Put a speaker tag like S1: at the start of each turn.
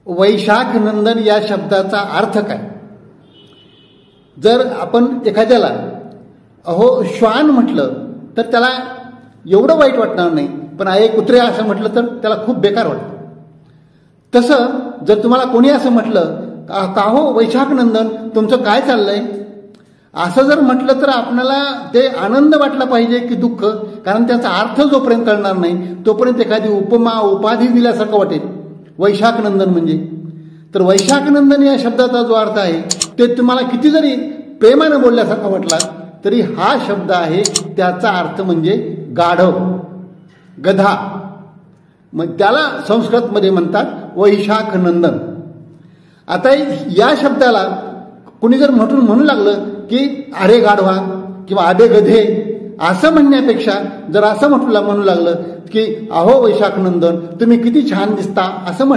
S1: वैशाख नंदन या शब्दाचा अर्थ काय? जर आपण एखाद्याला अहो श्वान म्हटलं तर त्याला एवढं वाईट वाटणार नाही, पण आहे कुत्रे असं म्हटलं तर त्याला खूप बेकार वाटतं. तसं जर तुम्हाला कोणी असं म्हटलं का हो वैशाख नंदन तुमचं काय चाललंय असं जर म्हटलं तर आपल्याला ते आनंद वाटला पाहिजे की दुःख, कारण त्याचा अर्थ जोपर्यंत कळणार नाही तोपर्यंत एखादी उपमा उपाधी दिल्यासारखं वाटेल वैशाख नंदन म्हणजे. तर वैशाख नंदन या शब्दाचा जो अर्थ आहे ते तुम्हाला किती जरी प्रेमाने बोलल्यासारखा वाटला तरी हा शब्द आहे त्याचा अर्थ म्हणजे गाढव, गधा. मग त्याला संस्कृतमध्ये म्हणतात वैशाख नंदन. आता या शब्दाला कुणी जर म्हणू लागलं की अरे गाढवा किंवा अरे गधे असं म्हणण्यापेक्षा जर असं म्हणू लागलं की अहो वैशाख नंदन तुम्ही किती छान दिसता असं